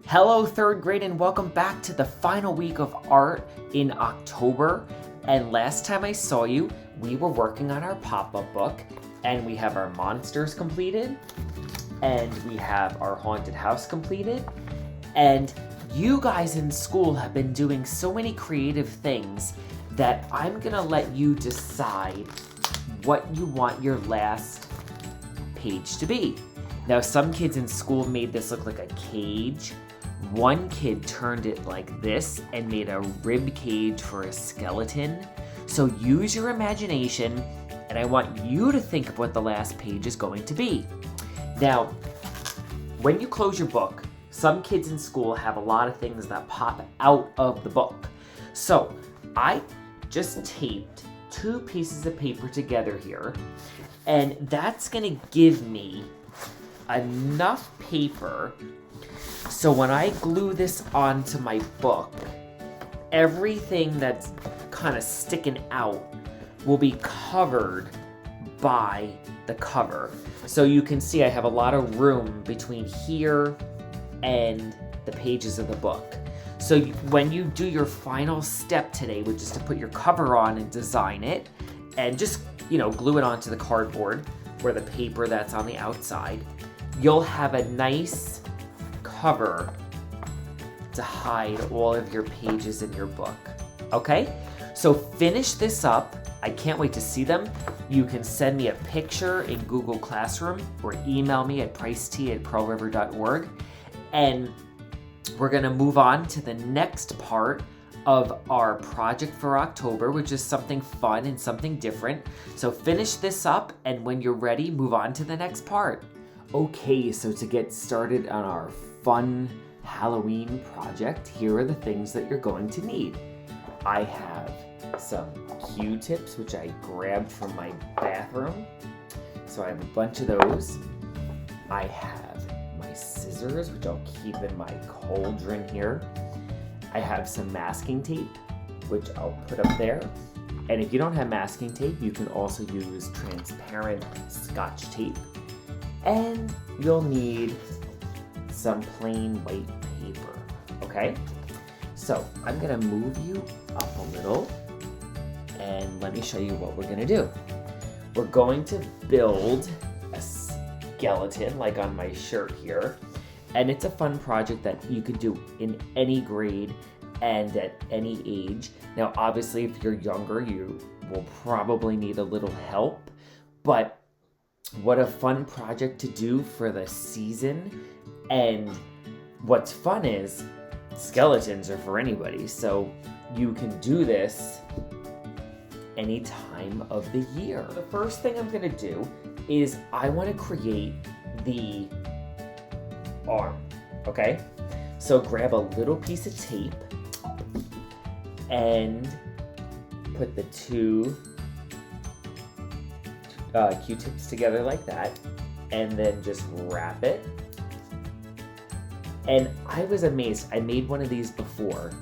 Hello, third grade, and welcome back to the final week of art in October. And last time I saw you, we were working on our pop-up book, and we have our monsters completed, and we have our haunted house completed, and you guys in school have been doing so many creative things that I'm gonna let you decide what you want your last page to be. Now, some kids in school made this look like a cage. One kid turned it like this and made a rib cage for a skeleton. So use your imagination, and I want you to think of what the last page is going to be. Now, when you close your book, some kids in school have a lot of things that pop out of the book. So I just taped 2 pieces of paper together here, and that's gonna give me enough paper so when I glue this onto my book, everything that's kind of sticking out will be covered by the cover. So you can see I have a lot of room between here and the pages of the book. So when you do your final step today, which is to put your cover on and design it, and just, glue it onto the cardboard or the paper that's on the outside, you'll have a nice cover to hide all of your pages in your book. Okay? So finish this up. I can't wait to see them. You can send me a picture in Google Classroom or email me at pricet@pearlriver.org. And we're gonna move on to the next part of our project for October, which is something fun and something different. So finish this up, and when you're ready, move on to the next part. Okay, so to get started on our fun Halloween project, here are the things that you're going to need. I have some Q-tips, which I grabbed from my bathroom. So I have a bunch of those. I have my scissors, which I'll keep in my cauldron here. I have some masking tape, which I'll put up there. And if you don't have masking tape, you can also use transparent Scotch tape. And you'll need some plain white paper, okay? So I'm gonna move you up a little, and let me show you what we're gonna do. We're going to build a skeleton, like on my shirt here, and it's a fun project that you could do in any grade and at any age. Now, obviously, if you're younger, you will probably need a little help, but what a fun project to do for the season. And what's fun is skeletons are for anybody, so you can do this any time of the year. The first thing I'm gonna do is I want to create the arm, okay? So grab a little piece of tape and put the 2 Q-tips together like that, and then just wrap it. And I was amazed. I made one of these before,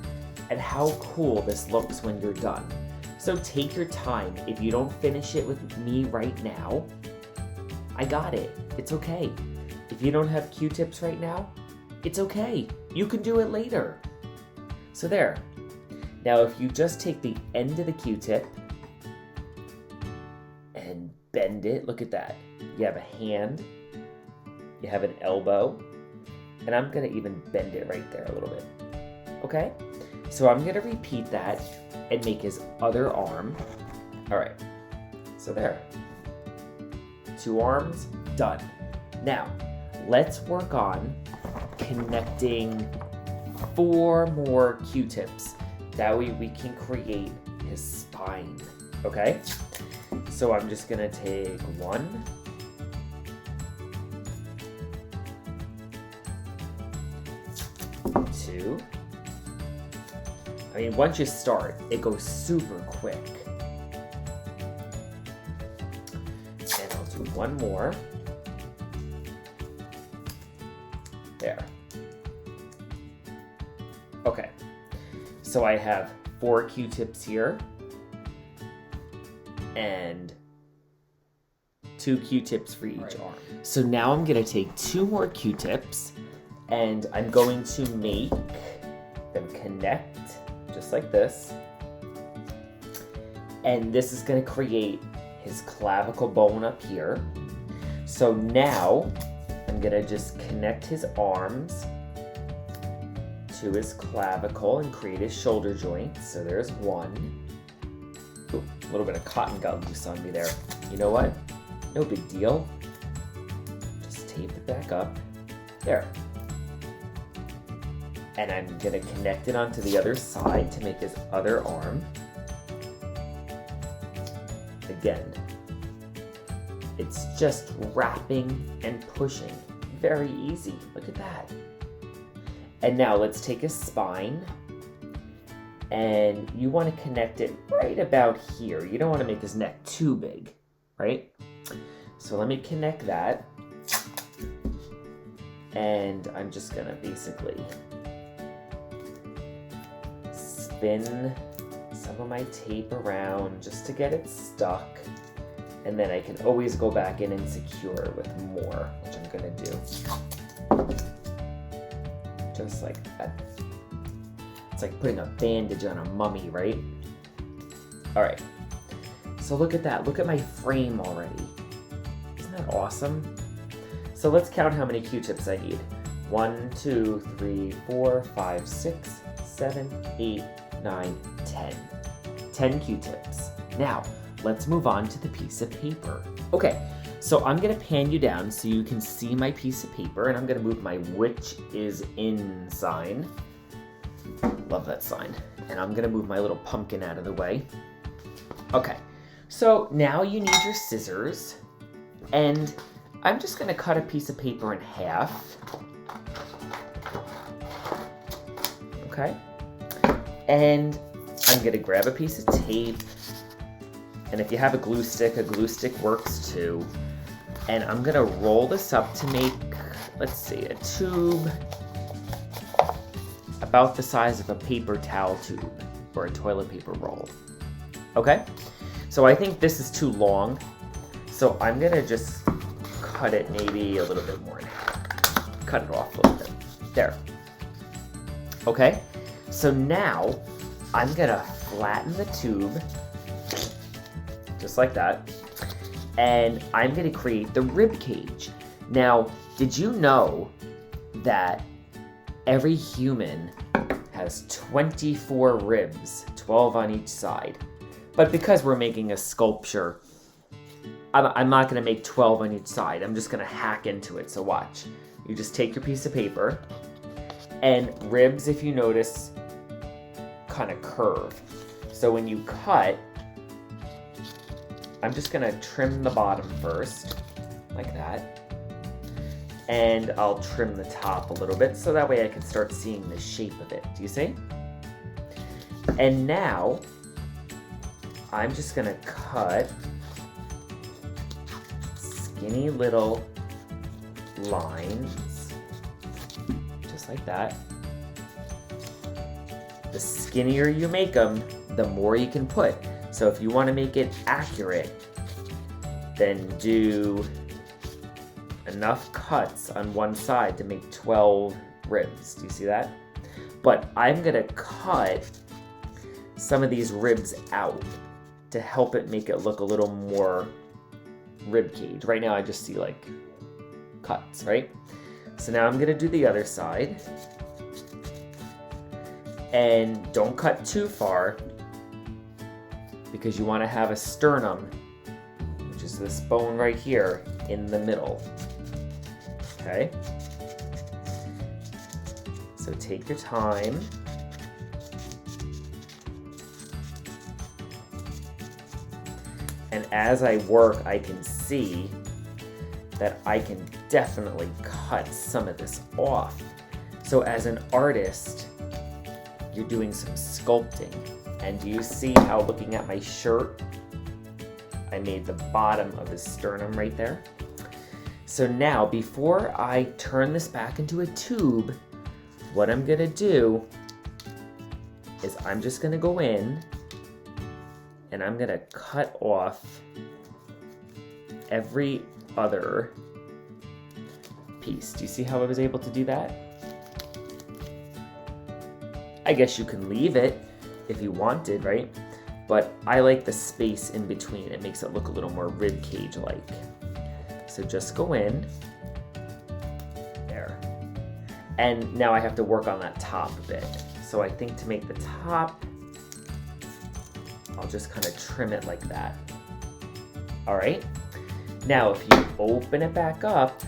and how cool this looks when you're done. So take your time. If you don't finish it with me right now, I got it. It's okay. If you don't have Q-tips right now, it's okay. You can do it later. So there. Now if you just take the end of the Q-tip and bend it, look at that. You have a hand, you have an elbow, and I'm gonna even bend it right there a little bit, okay? So I'm gonna repeat that and make his other arm. All right, so there. 2 arms, done. Now, let's work on connecting 4 more Q-tips. That way we can create his spine, okay? So I'm just gonna take 1, 2. I mean, once you start, it goes super quick. And I'll do 1 more. There. Okay. So I have 4 Q-tips here. And 2 Q-tips for each arm. So now I'm gonna take 2 more Q-tips And I'm going to make them connect just like this. And this is going to create his clavicle bone up here. So now I'm going to just connect his arms to his clavicle and create his shoulder joints. So there's one. Ooh, a little bit of cotton got loose on me there. You know what? No big deal. Just tape it back up. There. And I'm going to connect it onto the other side to make his other arm. Again, it's just wrapping and pushing. Very easy. Look at that. And now let's take his spine. And you want to connect it right about here. You don't want to make his neck too big, right? So let me connect that. And I'm just going to basically spin some of my tape around just to get it stuck. And then I can always go back in and secure it with more, which I'm going to do. Just like that. It's like putting a bandage on a mummy, right? All right. So look at that. Look at my frame already. Isn't that awesome? So let's count how many Q-tips I need. 1, 2, 3, 4, 5, 6, 7, 8, 9, 10. 10 Q-tips. Now, let's move on to the piece of paper. Okay, so I'm gonna pan you down so you can see my piece of paper, and I'm gonna move my which is in sign. Love that sign. And I'm gonna move my little pumpkin out of the way. Okay, so now you need your scissors, and I'm just gonna cut a piece of paper in half. Okay, and I'm gonna grab a piece of tape, and if you have a glue stick works too. And I'm gonna roll this up to make, let's see, a tube about the size of a paper towel tube or a toilet paper roll. Okay, so I think this is too long, so I'm gonna just cut it maybe a little bit more in half. Cut it off a little bit. There. Okay, so now I'm gonna flatten the tube, just like that, and I'm gonna create the rib cage. Now, did you know that every human has 24 ribs, 12 on each side? But because we're making a sculpture, I'm not gonna make 12 on each side. I'm just gonna hack into it, so watch. You just take your piece of paper, and ribs, if you notice, kind of curve. So when you cut, I'm just gonna trim the bottom first, like that. And I'll trim the top a little bit so that way I can start seeing the shape of it. Do you see? And now, I'm just gonna cut skinny little lines, just like that. The skinnier you make them, the more you can put. So if you want to make it accurate, then do enough cuts on one side to make 12 ribs. Do you see that? But I'm gonna cut some of these ribs out to help it make it look a little more rib cage. Right now I just see like cuts, right? So now I'm gonna do the other side. And don't cut too far because you want to have a sternum, which is this bone right here in the middle. Okay? So take your time. And as I work, I can see that I can definitely cut some of this off. So as an artist, you're doing some sculpting. And do you see how, looking at my shirt, I made the bottom of the sternum right there? So now, before I turn this back into a tube, what I'm gonna do is I'm just gonna go in and I'm gonna cut off every other piece. Do you see how I was able to do that? I guess you can leave it if you wanted, right? But I like the space in between. It makes it look a little more rib cage-like. So just go in. There. And now I have to work on that top a bit. So I think to make the top, I'll just kind of trim it like that. All right. Now, if you open it back up,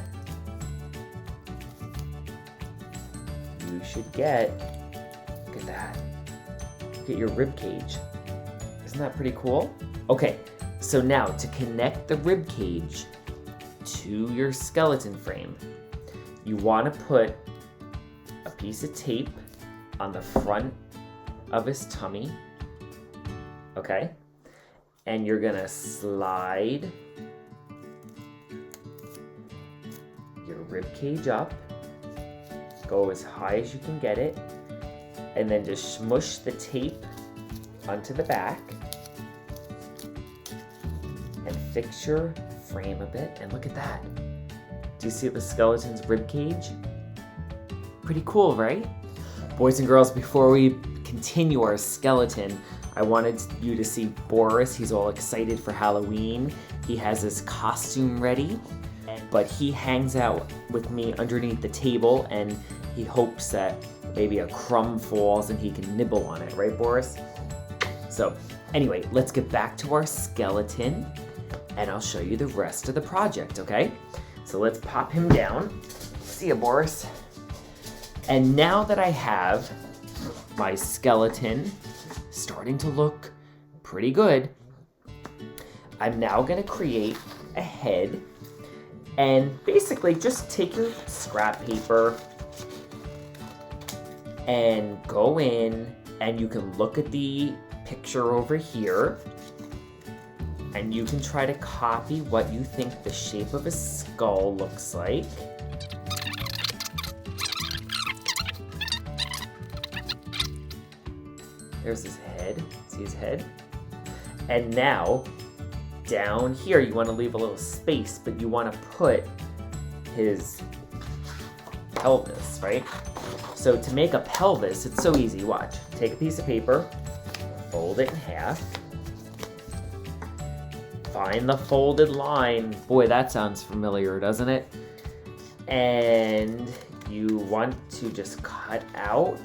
you should get, look at that, get your rib cage. Isn't that pretty cool? Okay, so now to connect the rib cage to your skeleton frame, you want to put a piece of tape on the front of his tummy, okay? And you're gonna slide your rib cage up, go as high as you can get it, and then just smush the tape onto the back and fix your frame a bit. And look at that. Do you see the skeleton's rib cage? Pretty cool, right? Boys and girls, before we continue our skeleton, I wanted you to see Boris. He's all excited for Halloween. He has his costume ready, but he hangs out with me underneath the table and he hopes that maybe a crumb falls and he can nibble on it, right, Boris? So anyway, let's get back to our skeleton and I'll show you the rest of the project, okay? So let's pop him down. See ya, Boris. And now that I have my skeleton starting to look pretty good, I'm now gonna create a head and basically just take your scrap paper and go in and you can look at the picture over here and you can try to copy what you think the shape of a skull looks like. There's his head. See his head? And now, down here, you want to leave a little space, but you want to put his pelvis, right? So to make a pelvis, it's so easy. Watch. Take a piece of paper, fold it in half, find the folded line. Boy, that sounds familiar, doesn't it? And you want to just cut out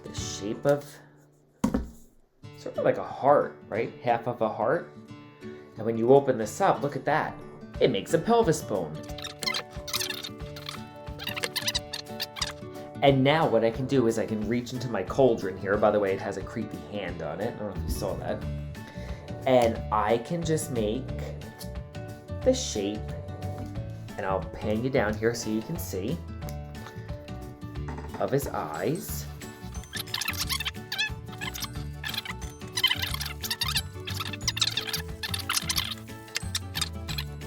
the shape of sort of like a heart, right? Half of a heart. And when you open this up, look at that. It makes a pelvis bone. And now what I can do is I can reach into my cauldron here. By the way, it has a creepy hand on it. I don't know if you saw that. And I can just make the shape, and I'll pan you down here so you can see, of his eyes.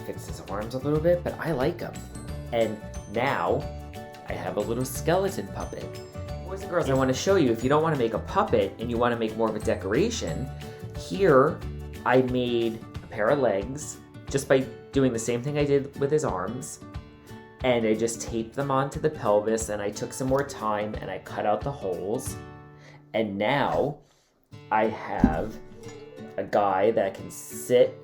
Fix his arms a little bit, but I like him. And now I have a little skeleton puppet. Boys and girls, I want to show you, if you don't want to make a puppet and you want to make more of a decoration, here I made a pair of legs just by doing the same thing I did with his arms. And I just taped them onto the pelvis, and I took some more time and I cut out the holes. And now I have a guy that can sit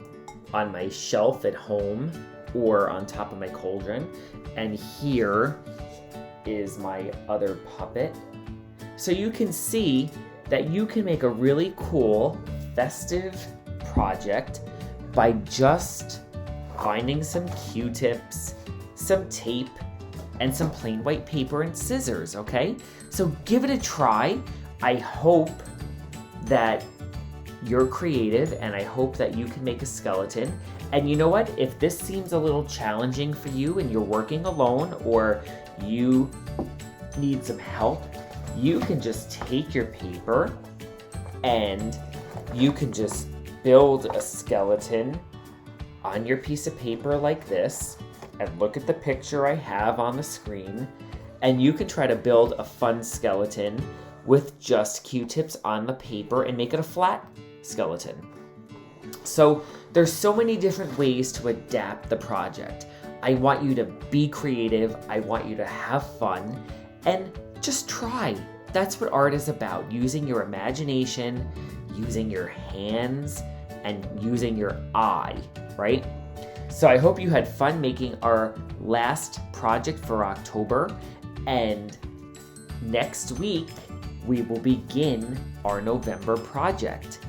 on my shelf at home or on top of my cauldron. And here is my other puppet. So you can see that you can make a really cool festive project by just finding some Q-tips, some tape, and some plain white paper and scissors, okay? So give it a try. I hope that you're creative and I hope that you can make a skeleton. And you know what? If this seems a little challenging for you and you're working alone or you need some help, you can just take your paper and you can just build a skeleton on your piece of paper like this, and look at the picture I have on the screen, and you can try to build a fun skeleton with just Q-tips on the paper and make it a flat skeleton. So there's so many different ways to adapt the project. I want you to be creative, I want you to have fun, and just try. That's what art is about, using your imagination, using your hands, and using your eye, right? So I hope you had fun making our last project for October, and next week we will begin our November project.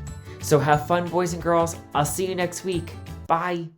So have fun, boys and girls. I'll see you next week. Bye.